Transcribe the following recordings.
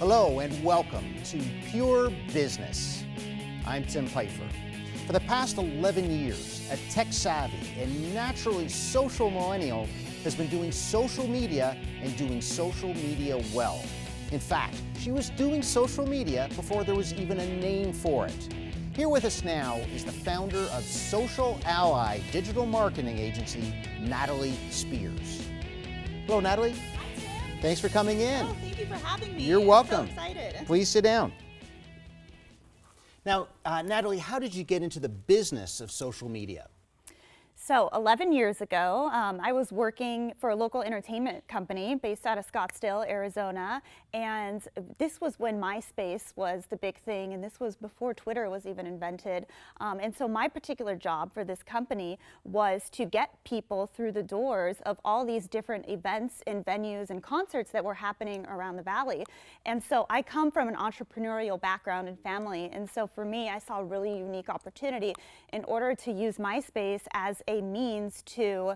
Hello and welcome to Pure Business. I'm Tim Pfeiffer. For the past 11 years, a tech-savvy and naturally social millennial has been doing social media and doing social media well. In fact, she was doing social media before there was even a name for it. Here with us now is the founder of Social Ally digital marketing agency, Natalie Speers. Hello, Natalie. Hi, Tim. Thanks for coming in. Oh, thank you for having me. You're welcome. I'm so excited. Please sit down. Now, Natalie, how did you get into the business of social media? So 11 years ago, I was working for a local entertainment company based out of Scottsdale, Arizona, and this was when MySpace was the big thing, and this was before Twitter was even invented. And so my particular job for this company was to get people through the doors of all these different events and venues and concerts that were happening around the valley. And so I come from an entrepreneurial background and family, and so for me, I saw a really unique opportunity in order to use MySpace as a means to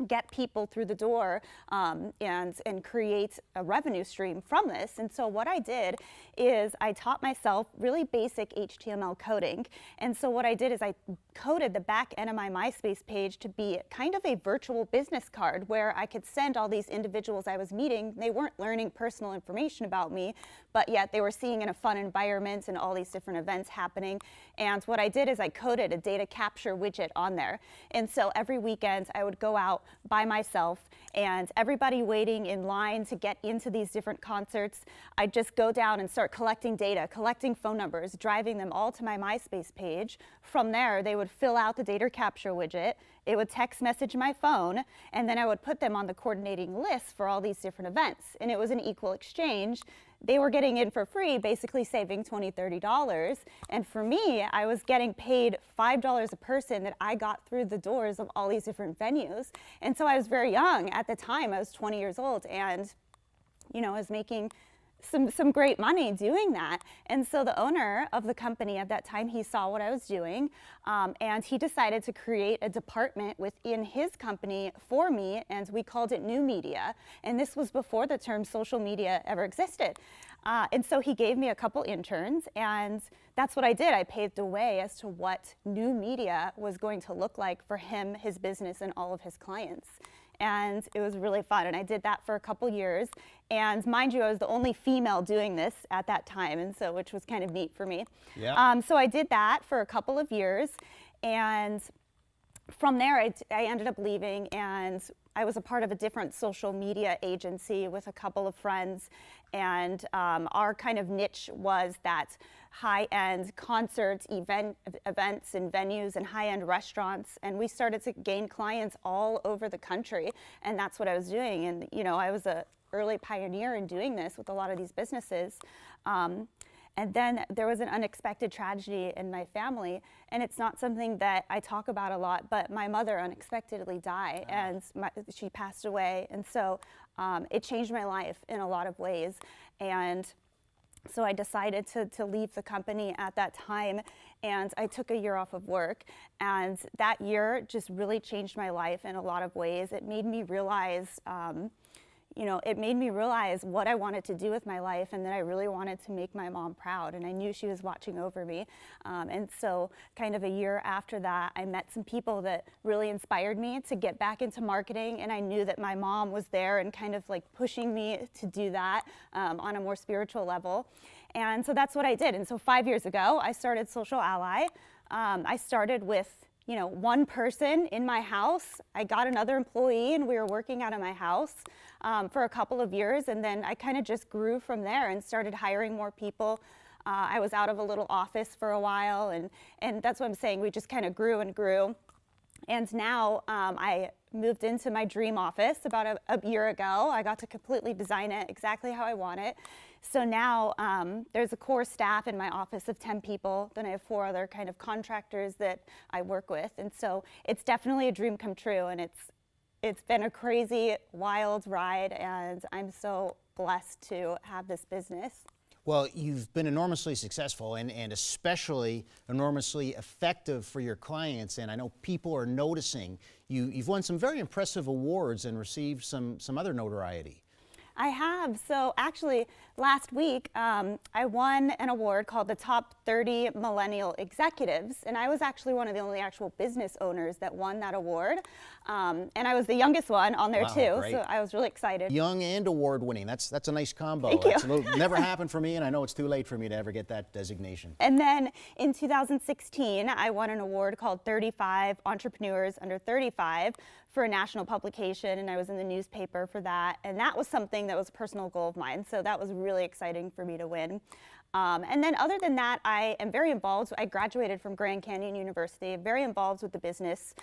get people through the door and create a revenue stream from this. And so what I did is I taught myself really basic HTML coding. And so what I did is I coded the back end of my MySpace page to be kind of a virtual business card where I could send all these individuals I was meeting. They weren't learning personal information about me, but yet they were seeing in a fun environment and all these different events happening. And what I did is I coded a data capture widget on there. And so every weekend I would go out by myself, and everybody waiting in line to get into these different concerts, I'd just go down and start collecting data, collecting phone numbers, driving them all to my MySpace page. From there, they would fill out the data capture widget, it would text message my phone, and then I would put them on the coordinating list for all these different events. And it was an equal exchange. They were getting in for free, basically saving $20, $30. And for me, I was getting paid $5 a person that I got through the doors of all these different venues. And so I was very young at the time. I was 20 years old, and I was making some great money doing that. And so the owner of the company at that time, he saw what I was doing, and he decided to create a department within his company for me, and we called it New Media. And this was before the term social media ever existed. And so he gave me a couple interns, and that's what I did. I paved the way as to what New Media was going to look like for him, his business, and all of his clients. And it was really fun, and I did that for a couple years. And mind you, I was the only female doing this at that time, and so which was kind of neat for me. Yeah. So I did that for a couple of years, and from there I ended up leaving, and I was a part of a different social media agency with a couple of friends, and our kind of niche was that high-end concerts, events and venues and high-end restaurants, and we started to gain clients all over the country, and that's what I was doing. And I was an early pioneer in doing this with a lot of these businesses. And then there was an unexpected tragedy in my family, and it's not something that I talk about a lot, but my mother unexpectedly died, and she passed away, and so it changed my life in a lot of ways. And so I decided to leave the company at that time, and I took a year off of work, and that year just really changed my life in a lot of ways. It made me realize what I wanted to do with my life, and that I really wanted to make my mom proud, and I knew she was watching over me. And so kind of a year after that, I met some people that really inspired me to get back into marketing, and I knew that my mom was there and kind of like pushing me to do that on a more spiritual level. And so that's what I did. And so 5 years ago, I started Social Ally. I started with one person in my house. I got another employee, and we were working out of my house for a couple of years, and then I kind of just grew from there and started hiring more people. I was out of a little office for a while, and that's what I'm saying. We just kind of grew and grew. And now I moved into my dream office about a year ago. I got to completely design it exactly how I want it. So now there's a core staff in my office of 10 people. Then I have 4 other kind of contractors that I work with. And so it's definitely a dream come true. And it's been a crazy, wild ride. And I'm so blessed to have this business. Well, you've been enormously successful and especially enormously effective for your clients, and I know people are noticing. You've won some very impressive awards and received some other notoriety. I have. So actually, last week, I won an award called the Top 30 Millennial Executives, and I was actually one of the only actual business owners that won that award. And I was the youngest one on there too, Great. so I was really excited. Young and award winning. That's a nice combo. Thank you. That's never happened for me, and I know it's too late for me to ever get that designation. And then in 2016, I won an award called 35 Entrepreneurs Under 35 for a national publication, and I was in the newspaper for that. And that was something that was a personal goal of mine, so that was really exciting for me to win. And then other than that, I am very involved. I graduated from Grand Canyon University, very involved with the business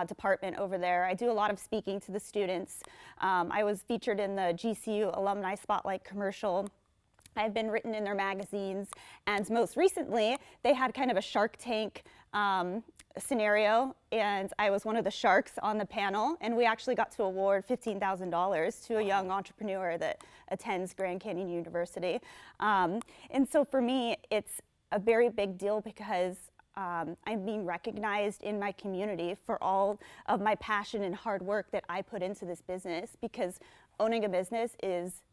department over there. I do a lot of speaking to the students. I was featured in the GCU Alumni Spotlight commercial. I've been written in their magazines, and most recently, they had kind of a Shark Tank scenario, and I was one of the sharks on the panel, and we actually got to award $15,000 to a young entrepreneur that attends Grand Canyon University. And so for me, it's a very big deal because I'm being recognized in my community for all of my passion and hard work that I put into this business, because owning a business is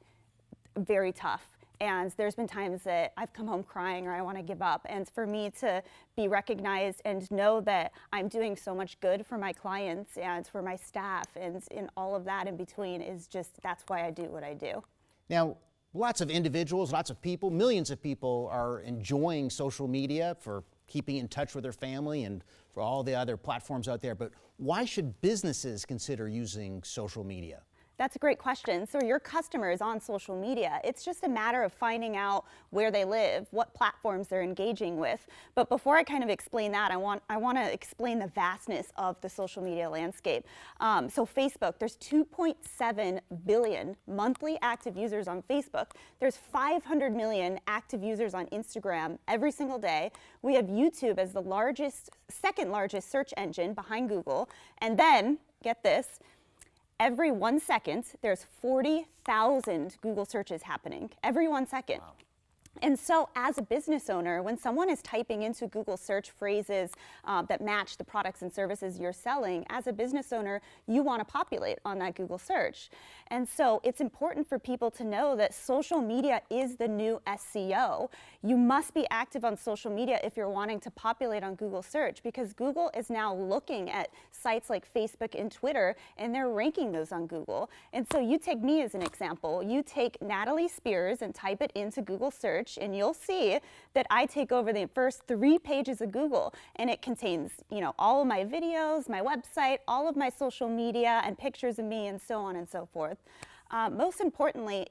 very tough. And there's been times that I've come home crying or I want to give up. And for me to be recognized and know that I'm doing so much good for my clients and for my staff and in all of that in between is just, that's why I do what I do. Now, lots of individuals, lots of people, millions of people are enjoying social media for keeping in touch with their family and for all the other platforms out there. But why should businesses consider using social media? That's a great question. So your customers on social media, it's just a matter of finding out where they live, what platforms they're engaging with. But before I kind of explain that, I want to explain the vastness of the social media landscape. So Facebook, there's 2.7 billion monthly active users on Facebook. There's 500 million active users on Instagram every single day. We have YouTube as the second largest search engine behind Google. And then, get this, every 1 second, there's 40,000 Google searches happening. Every 1 second. Wow. And so as a business owner, when someone is typing into Google search phrases that match the products and services you're selling, as a business owner, you want to populate on that Google search. And so it's important for people to know that social media is the new SEO. You must be active on social media if you're wanting to populate on Google search, because Google is now looking at sites like Facebook and Twitter, and they're ranking those on Google. And so you take me as an example. You take Natalie Speers and type it into Google search, and you'll see that I take over the first 3 pages of Google, and it contains, all of my videos, my website, all of my social media, and pictures of me, and so on and so forth. Most importantly,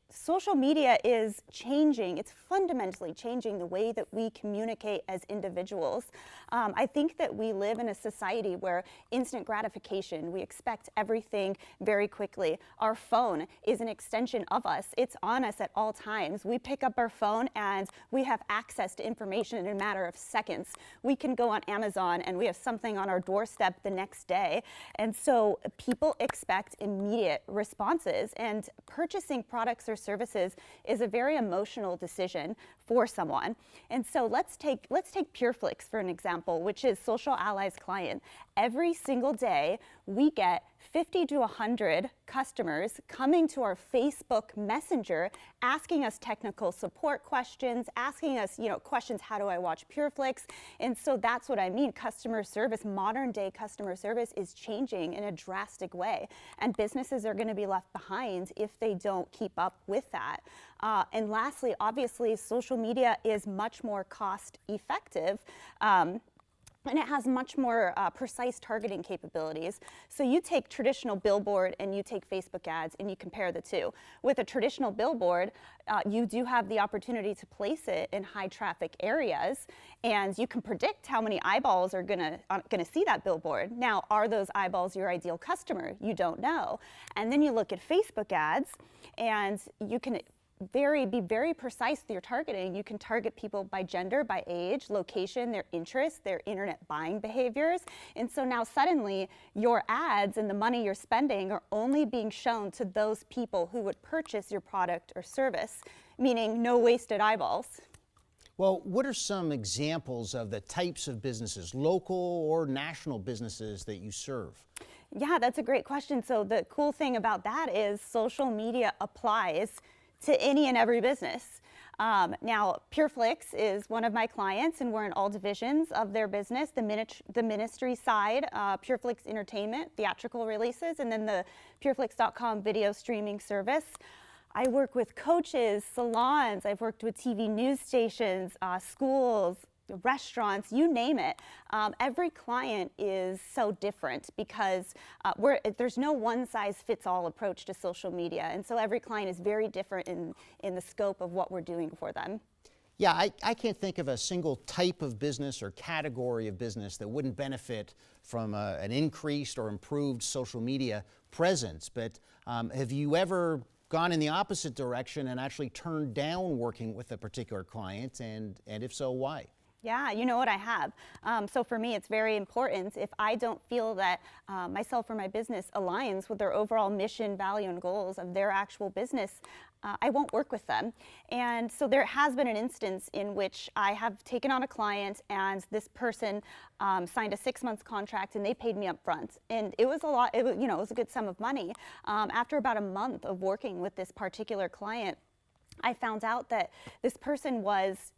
social media is changing. It's fundamentally changing the way that we communicate as individuals. I think that we live in a society where instant gratification, we expect everything very quickly. Our phone is an extension of us. It's on us at all times. We pick up our phone and we have access to information in a matter of seconds. We can go on Amazon and we have something on our doorstep the next day. And so people expect immediate responses, and purchasing products or services is a very emotional decision for someone. And so let's take PureFlix for an example, which is Social Ally's client. Every single day we get 50 to 100 customers coming to our Facebook Messenger asking us technical support questions, asking us, questions, how do I watch PureFlix? And so that's what I mean. Customer service, modern day customer service is changing in a drastic way. And businesses are going to be left behind if they don't keep up with that. And lastly, obviously, social media is much more cost effective. And it has much more precise targeting capabilities. So you take traditional billboard and you take Facebook ads and you compare the two. With a traditional billboard, you do have the opportunity to place it in high traffic areas, and you can predict how many eyeballs are gonna see that billboard. Now, are those eyeballs your ideal customer? You don't know. And then you look at Facebook ads, and you can be very precise with your targeting. You can target people by gender, by age, location, their interests, their internet buying behaviors. And so now suddenly your ads and the money you're spending are only being shown to those people who would purchase your product or service, meaning no wasted eyeballs. Well, what are some examples of the types of businesses, local or national businesses, that you serve? Yeah, that's a great question. So the cool thing about that is social media applies to any and every business. Now, PureFlix is one of my clients, and we're in all divisions of their business. The ministry side, PureFlix Entertainment, theatrical releases, and then the PureFlix.com video streaming service. I work with coaches, salons. I've worked with TV news stations, schools, restaurants, you name it. Every client is so different because there's no one-size-fits-all approach to social media. And so every client is very different in the scope of what we're doing for them. Yeah, I can't think of a single type of business or category of business that wouldn't benefit from an increased or improved social media presence. But have you ever gone in the opposite direction and actually turned down working with a particular client? And if so, why? Yeah, you know what, I have. So for me, it's very important. If I don't feel that myself or my business aligns with their overall mission, value, and goals of their actual business, I won't work with them. And so there has been an instance in which I have taken on a client and this person signed a 6-month contract and they paid me up front. And it was a lot, it was a good sum of money. After about a month of working with this particular client, I found out that this person was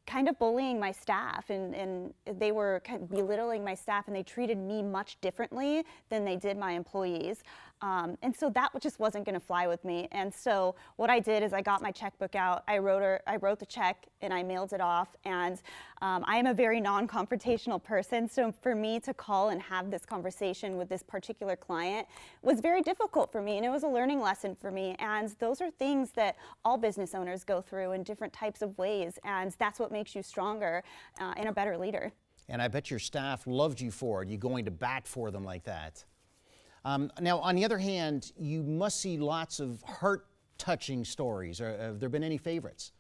kind of bullying my staff, and they were kind of belittling my staff, and they treated me much differently than they did my employees. And so that just wasn't going to fly with me. And so what I did is I got my checkbook out, I wrote the check, and I mailed it off. And I am a very non-confrontational person, so for me to call and have this conversation with this particular client was very difficult for me, and it was a learning lesson for me. And those are things that all business owners go through in different types of ways, and that's what makes you stronger and a better leader. And I bet your staff loved you for it. You going to bat for them like that. Now, on the other hand, you must see lots of heart-touching stories. Have there been any favorites?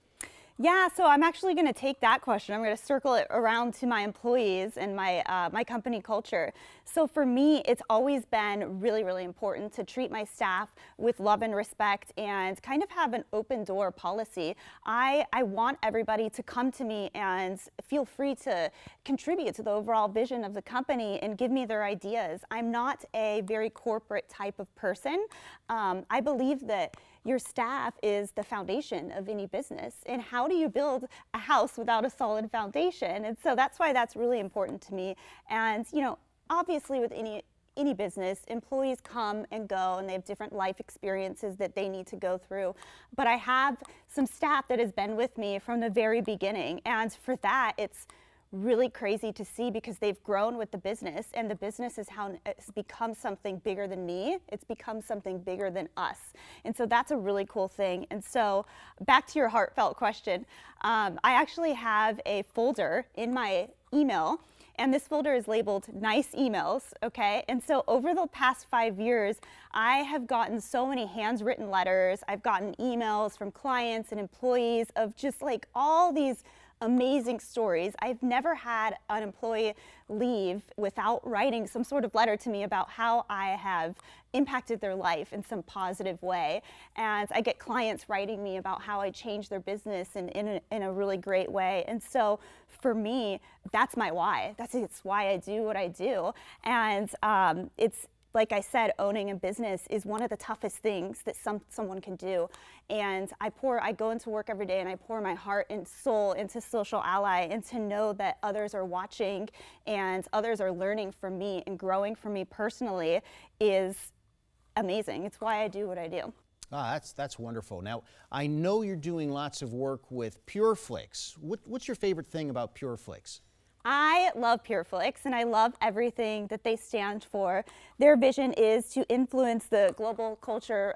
Yeah, so I'm actually going to take that question. I'm going to circle it around to my employees and my company culture. So for me, it's always been really, really important to treat my staff with love and respect and kind of have an open door policy. I want everybody to come to me and feel free to contribute to the overall vision of the company and give me their ideas. I'm not a very corporate type of person. I believe that your staff is the foundation of any business. And how do you build a house without a solid foundation? And so that's why that's really important to me. And, obviously with any business, employees come and go and they have different life experiences that they need to go through. But I have some staff that has been with me from the very beginning. And for that, it's really crazy to see because they've grown with the business, and the business is how it's become something bigger than me. It's become something bigger than us. And so that's a really cool thing. And so back to your heartfelt question, I actually have a folder in my email, and this folder is labeled nice emails, okay? And so over the past 5 years, I have gotten so many handwritten letters. I've gotten emails from clients and employees of just like all these amazing stories. I've never had an employee leave without writing some sort of letter to me about how I have impacted their life in some positive way. And I get clients writing me about how I changed their business in a really great way. And so for me, that's my why. It's why I do what I do. And it's, like I said, owning a business is one of the toughest things that someone can do. And I go into work every day and I pour my heart and soul into Social Ally, and to know that others are watching and others are learning from me and growing from me personally is amazing. It's why I do what I do. Ah, that's wonderful. Now, I know you're doing lots of work with PureFlix. What's your favorite thing about PureFlix? I love PureFlix, and I love everything that they stand for. Their vision is to influence the global culture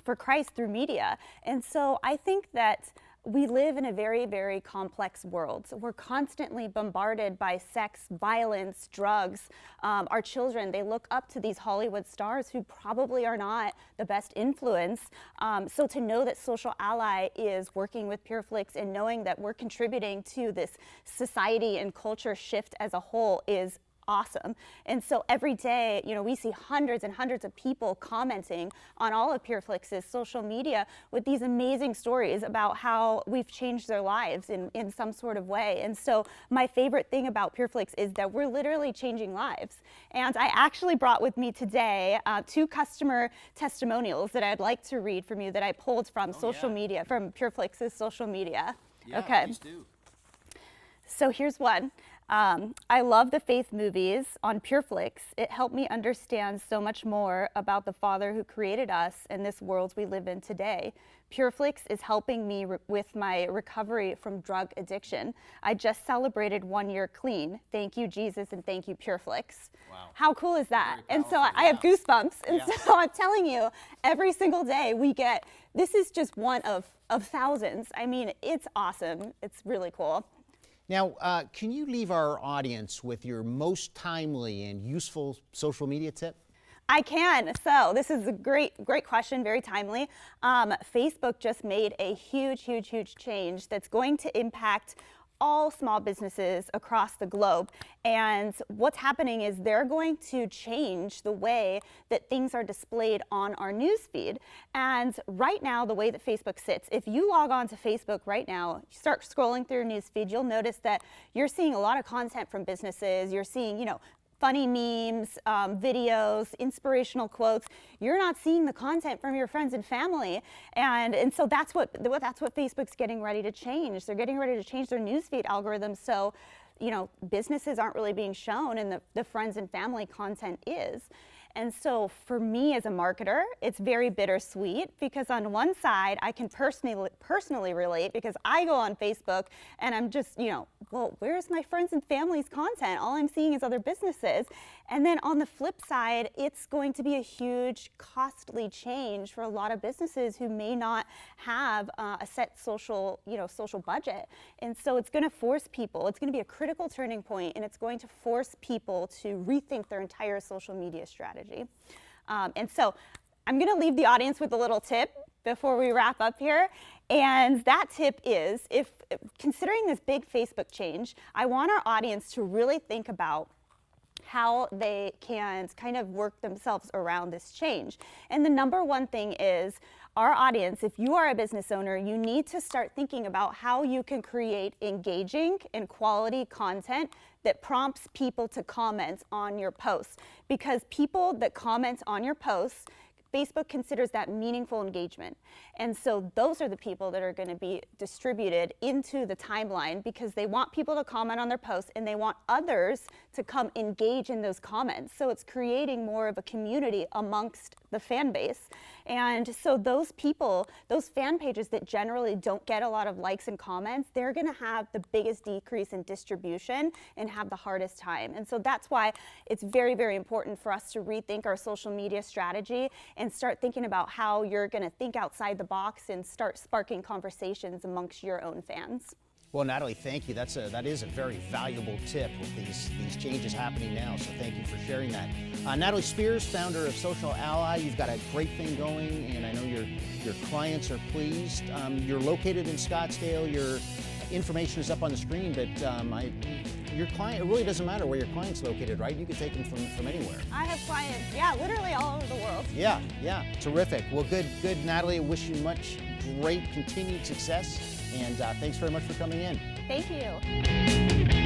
for Christ through media. And so I think that we live in a very, very complex world. We're constantly bombarded by sex, violence, drugs. Our children, they look up to these Hollywood stars who probably are not the best influence. So to know that Social Ally is working with PureFlix and knowing that we're contributing to this society and culture shift as a whole is awesome. And so every day, we see hundreds and hundreds of people commenting on all of PureFlix's social media with these amazing stories about how we've changed their lives in some sort of way. And so my favorite thing about PureFlix is that we're literally changing lives. And I actually brought with me today 2 customer testimonials that I'd like to read from you that I pulled from social media, from PureFlix's social media. Yeah, okay. please do. So here's one. I love the faith movies on PureFlix. It helped me understand so much more about the Father who created us and this world we live in today. PureFlix is helping me with my recovery from drug addiction. I just celebrated 1 year clean. Thank you, Jesus, and thank you, PureFlix. Wow. How cool is that? Very And so powerful, I have goosebumps. And Yeah. so I'm telling you, every single day we get, this is just one of thousands. I mean, it's awesome. It's really cool. Now, can you leave our audience with your most timely and useful social media tip? I can. So this is a great question, very timely. Facebook just made a huge change that's going to impact all small businesses across the globe. And what's happening is they're going to change the way that things are displayed on our newsfeed. And right now, the way that Facebook sits, if you log on to Facebook right now, start scrolling through your newsfeed, you'll notice that you're seeing a lot of content from businesses. You're seeing, funny memes, videos, inspirational quotes. You're not seeing the content from your friends and family, and so that's what Facebook's getting ready to change. They're getting ready to change their newsfeed algorithm, so businesses aren't really being shown, and the friends and family content is. And so for me as a marketer, it's very bittersweet, because on one side, I can personally relate, because I go on Facebook and I'm just, well, where's my friends and family's content? All I'm seeing is other businesses. And then on the flip side, it's going to be a huge costly change for a lot of businesses who may not have a set social budget. And so it's going to force people, it's going to be a critical turning point, and it's going to force people to rethink their entire social media strategy. And so I'm going to leave the audience with a little tip before we wrap up here. And that tip is, if considering this big Facebook change, I want our audience to really think about how they can kind of work themselves around this change. And the number one thing is, our audience, if you are a business owner, you need to start thinking about how you can create engaging and quality content that prompts people to comment on your posts. Because people that comment on your posts, Facebook considers that meaningful engagement. And so those are the people that are going to be distributed into the timeline, because they want people to comment on their posts and they want others to come engage in those comments. So it's creating more of a community amongst the fan base. And so those people, those fan pages that generally don't get a lot of likes and comments, they're going to have the biggest decrease in distribution and have the hardest time. And so that's why it's very, very important for us to rethink our social media strategy and start thinking about how you're going to think outside the box and start sparking conversations amongst your own fans. Well, Natalie, thank you. That is a very valuable tip with these changes happening now, so thank you for sharing that. Natalie Speers, founder of Social Ally, you've got a great thing going, and I know your clients are pleased. You're located in Scottsdale. Your information is up on the screen, but your client, it really doesn't matter where your client's located, right? You can take them from anywhere. I have clients, yeah, literally all over the world. Yeah, terrific. Well, good, Natalie. I wish you much great continued success, and thanks very much for coming in. Thank you.